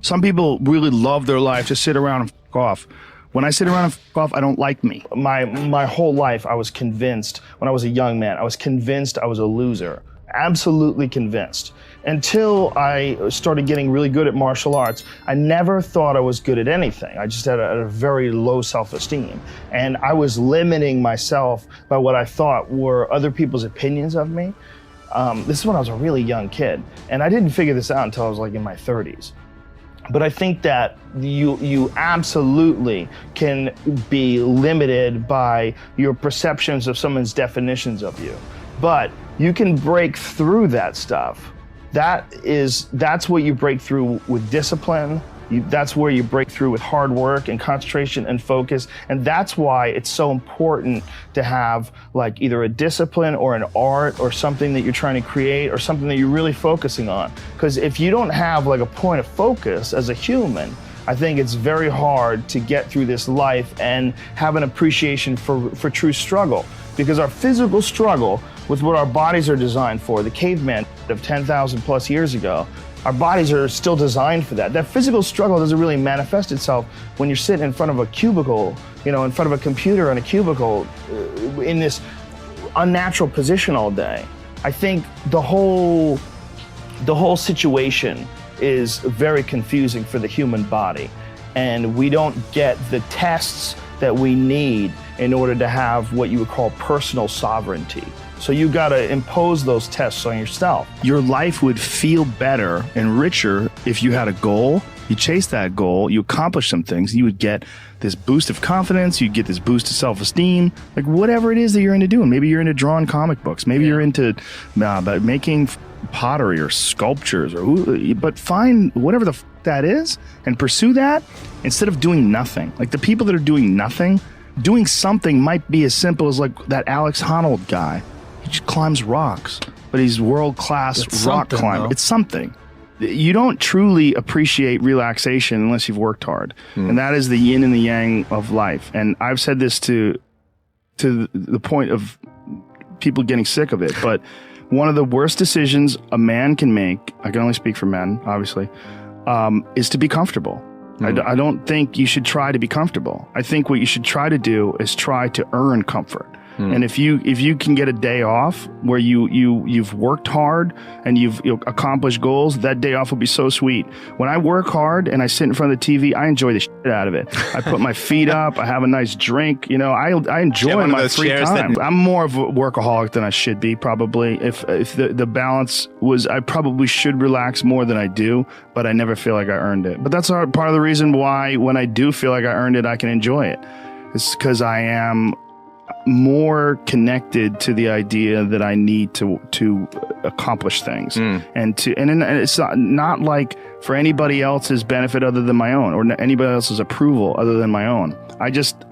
Some people really love their life to sit around and f*** off. When I sit around and f*** off, I don't like me. My whole life, I was convinced, when I was a young man, I was convinced I was a loser. Absolutely convinced. Until I started getting really good at martial arts, I never thought I was good at anything. I just had a very low self-esteem. And I was limiting myself by what I thought were other people's opinions of me. This is when I was a really young kid. And I didn't figure this out until I was like in my 30s. But I think that you absolutely can be limited by your perceptions of someone's definitions of you. But you can break through that stuff. That's what you break through with discipline. That's where you break through with hard work and concentration and focus. And that's why it's so important to have like either a discipline or an art or something that you're trying to create or something that you're really focusing on. Because if you don't have like a point of focus as a human, I think it's very hard to get through this life and have an appreciation for true struggle. Because our physical struggle with what our bodies are designed for, the caveman of 10,000 plus years ago, our bodies are still designed for that. That physical struggle doesn't really manifest itself when you're sitting in front of a cubicle, in front of a computer in a cubicle, in this unnatural position all day. I think the whole situation is very confusing for the human body. And we don't get the tests that we need in order to have what you would call personal sovereignty. So you gotta impose those tests on yourself. Your life would feel better and richer if you had a goal, you chase that goal, you accomplish some things, you would get this boost of confidence, you get this boost of self-esteem, like whatever it is that you're into doing. Maybe you're into drawing comic books, maybe you're into making pottery or sculptures, but find whatever the that is and pursue that instead of doing nothing. Like the people that are doing nothing, doing something might be as simple as like that Alex Honnold guy. He just climbs rocks, but he's world-class rock climber. Though. It's something. You don't truly appreciate relaxation unless you've worked hard. And that is the yin and the yang of life. And I've said this to the point of people getting sick of it, but one of the worst decisions a man can make, I can only speak for men, obviously, is to be comfortable. I don't think you should try to be comfortable. I think what you should try to do is try to earn comfort. And if you can get a day off where you've worked hard and you've accomplished goals, that day off will be so sweet. When I work hard and I sit in front of the TV, I enjoy the shit out of it. I put my feet up, I have a nice drink, I enjoy my free time. I'm more of a workaholic than I should be, probably. If the balance was, I probably should relax more than I do, but I never feel like I earned it. But that's part of the reason why when I do feel like I earned it, I can enjoy it. It's because I am more connected to the idea that I need to accomplish things and it's not like for anybody else's benefit other than my own or anybody else's approval other than my own.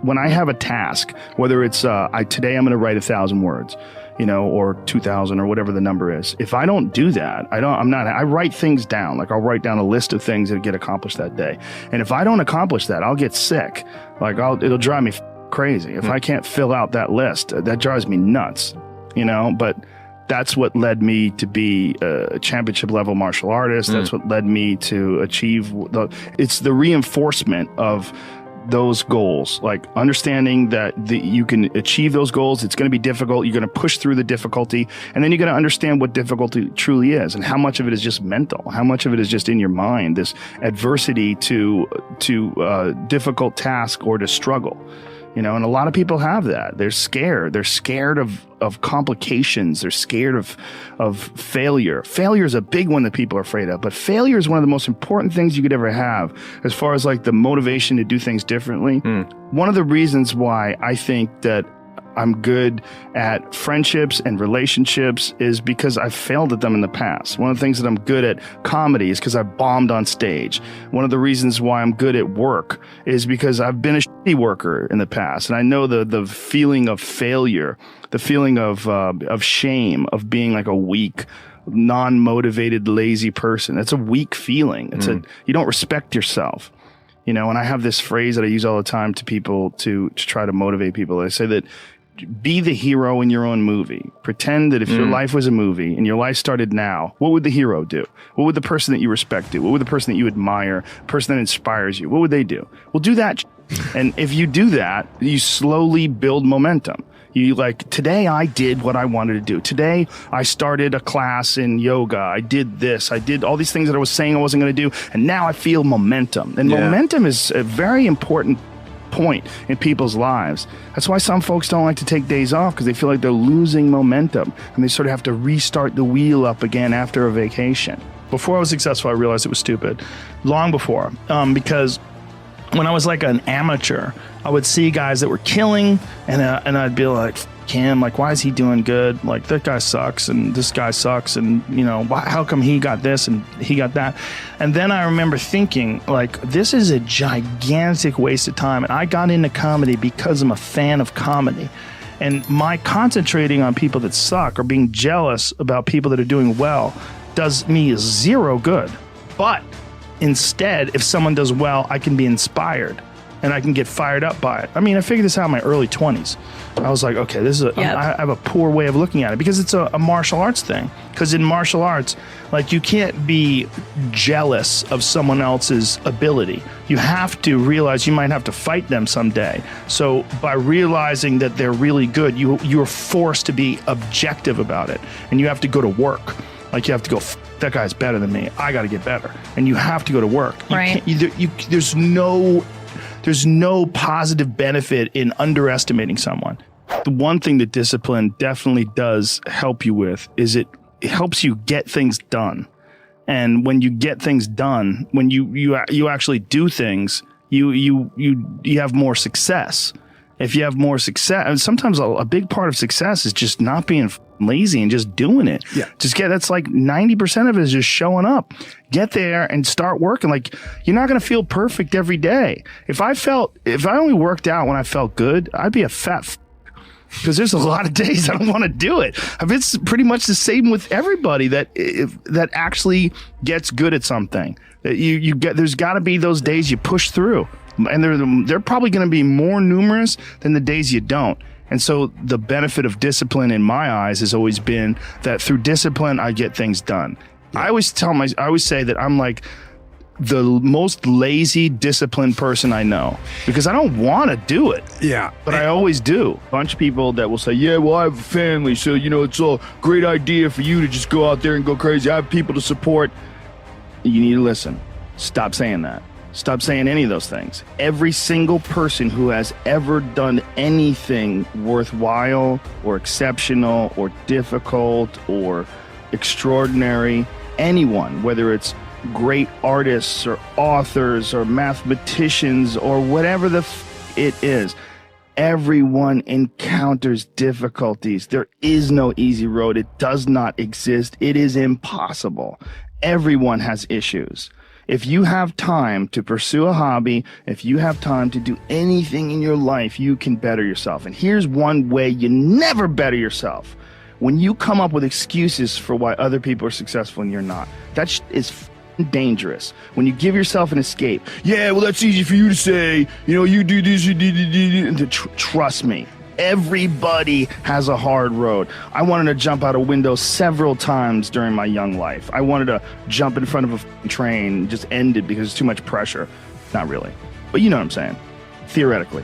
When I have a task, whether it's today I'm going to write 1,000 words, or 2,000 or whatever the number is. If I don't do that, I write things down. Like I'll write down a list of things that get accomplished that day. And if I don't accomplish that, I'll get sick. Like it'll drive me crazy. If I can't fill out that list, that drives me nuts, but that's what led me to be a championship level martial artist. That's what led me to achieve it's the reinforcement of those goals, like understanding that you can achieve those goals. It's going to be difficult. You're going to push through the difficulty, and then you're going to understand what difficulty truly is and how much of it is just mental, how much of it is just in your mind, this adversity to difficult task or to struggle. And a lot of people have that. They're scared. They're scared of complications. They're scared of failure. Failure is a big one that people are afraid of. But failure is one of the most important things you could ever have as far as like the motivation to do things differently. One of the reasons why I think that I'm good at friendships and relationships is because I've failed at them in the past. One of the things that I'm good at comedy is because I've bombed on stage. One of the reasons why I'm good at work is because I've been a shitty worker in the past. And I know the feeling of failure, the feeling of shame, of being like a weak, non-motivated, lazy person. It's a weak feeling. You don't respect yourself. And I have this phrase that I use all the time to people to try to motivate people. I say that be the hero in your own movie. Pretend that if your life was a movie and your life started now, what would the hero do? What would the person that you respect do? What would the person that you admire, person that inspires you, what would they do? Well, do that. And if you do that, you slowly build momentum. You like, today I did what I wanted to do. Today I started a class in yoga. I did this. I did all these things that I was saying I wasn't going to do. And now I feel momentum. And momentum is a very important point in people's lives. That's why some folks don't like to take days off, because they feel like they're losing momentum and they sort of have to restart the wheel up again after a vacation. Before I was successful, I realized it was stupid. Long before, because when I was like an amateur, I would see guys that were killing, and I'd be like, him, like, why is he doing good? Like, that guy sucks, and this guy sucks, and how come he got this and he got that? And then I remember thinking, like, this is a gigantic waste of time. And I got into comedy because I'm a fan of comedy. And my concentrating on people that suck or being jealous about people that are doing well does me zero good. But instead, if someone does well, I can be inspired and I can get fired up by it. I mean, I figured this out in my early 20s. I was like, okay, this is I have a poor way of looking at it, because it's a martial arts thing. Because in martial arts, like, you can't be jealous of someone else's ability. You have to realize you might have to fight them someday. So by realizing that they're really good, you're forced to be objective about it, and you have to go to work. Like, you have to go, that guy's better than me. I got to get better. And you have to go to work. Right. There's no positive benefit in underestimating someone. The one thing that discipline definitely does help you with is it helps you get things done. And when you get things done, when you actually do things, you have more success. If you have more success, and sometimes a big part of success is just not being lazy and just doing it. Yeah. That's like 90% of it is just showing up. Get there and start working. Like, you're not going to feel perfect every day. If I only worked out when I felt good, I'd be a fat because there's a lot of days I don't want to do it. It's pretty much the same with everybody that actually gets good at something. There's got to be those days you push through. And they're probably going to be more numerous than the days you don't. And so the benefit of discipline in my eyes has always been that through discipline, I get things done. Yeah. I always say that I'm like the most lazy, disciplined person I know, because I don't want to do it. Yeah. But I always do. A bunch of people that will say, yeah, well, I have a family, so, it's a great idea for you to just go out there and go crazy. I have people to support. You need to listen. Stop saying that. Stop saying any of those things. Every single person who has ever done anything worthwhile or exceptional or difficult or extraordinary, anyone, whether it's great artists or authors or mathematicians or whatever it is, everyone encounters difficulties. There is no easy road. It does not exist. It is impossible. Everyone has issues. If you have time to pursue a hobby, if you have time to do anything in your life, you can better yourself. And here's one way you never better yourself. When you come up with excuses for why other people are successful and you're not, that is dangerous. When you give yourself an escape, yeah, well, that's easy for you to say, you do this, you do. Trust me. Everybody has a hard road. I wanted to jump out a window several times during my young life. I wanted to jump in front of a train, just end it because it's too much pressure. Not really. But you know what I'm saying. Theoretically.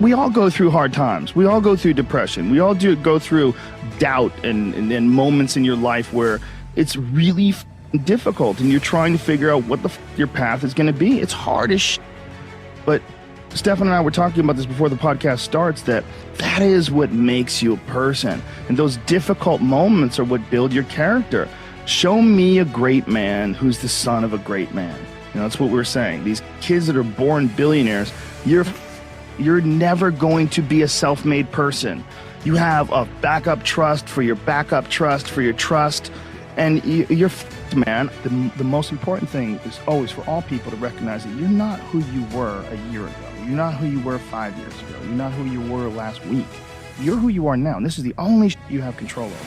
We all go through hard times. We all go through depression. We all go through doubt and moments in your life where it's really difficult and you're trying to figure out what your path is going to be. It's hard as shit. But Stefan and I were talking about this before the podcast starts, that is what makes you a person. And those difficult moments are what build your character. Show me a great man who's the son of a great man. That's what we're saying. These kids that are born billionaires, you're never going to be a self-made person. You have a backup trust for your backup trust for your trust. And you're man. The most important thing is always for all people to recognize that you're not who you were a year ago. You're not who you were 5 years ago. You're not who you were last week. You're who you are now. And this is the only you have control over.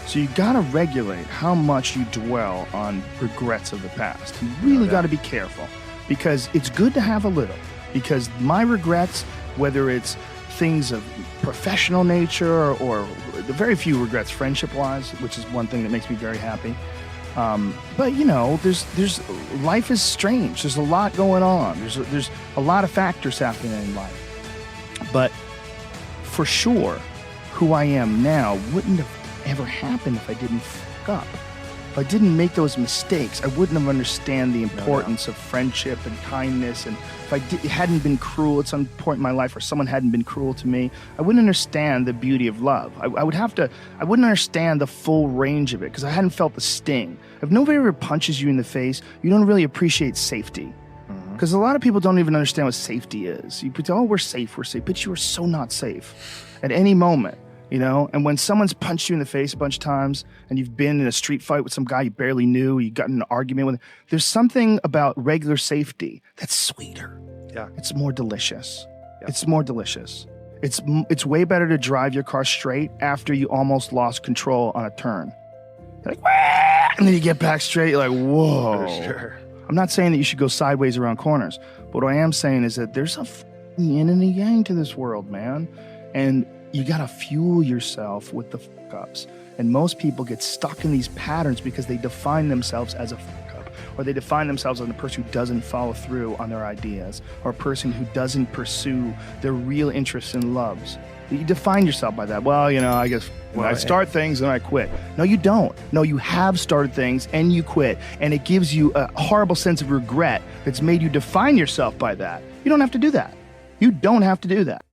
So you got to regulate how much you dwell on regrets of the past. You really got to be careful, because it's good to have a little. Because my regrets, whether it's things of professional nature or the very few regrets friendship-wise, which is one thing that makes me very happy. But you know, there's life is strange. There's a lot going on. There's a lot of factors happening in life. But for sure, who I am now wouldn't have ever happened if I didn't fuck up. If I didn't make those mistakes, I wouldn't have understand the importance of friendship and kindness. And if I hadn't been cruel at some point in my life, or someone hadn't been cruel to me, I wouldn't understand the beauty of love. I wouldn't understand the full range of it because I hadn't felt the sting. If nobody ever punches you in the face, you don't really appreciate safety. Because a lot of people don't even understand what safety is. You pretend, oh, we're safe, but you are so not safe at any moment. You know, and when someone's punched you in the face a bunch of times and you've been in a street fight with some guy you barely knew, you got in an argument with, there's something about regular safety that's sweeter. Yeah. It's more delicious. Yeah. It's more delicious. It's way better to drive your car straight after you almost lost control on a turn. You're like, wah! And then you get back straight, you're like, whoa. For sure. I'm not saying that you should go sideways around corners, but what I am saying is that there's a yin and a yang to this world, man. And you gotta fuel yourself with the fuck ups. And most people get stuck in these patterns because they define themselves as a fuck up, or they define themselves as a person who doesn't follow through on their ideas, or a person who doesn't pursue their real interests and loves. You define yourself by that. Well, you know, I guess I start things and I quit. No, you don't. No, you have started things and you quit. And it gives you a horrible sense of regret that's made you define yourself by that. You don't have to do that. You don't have to do that.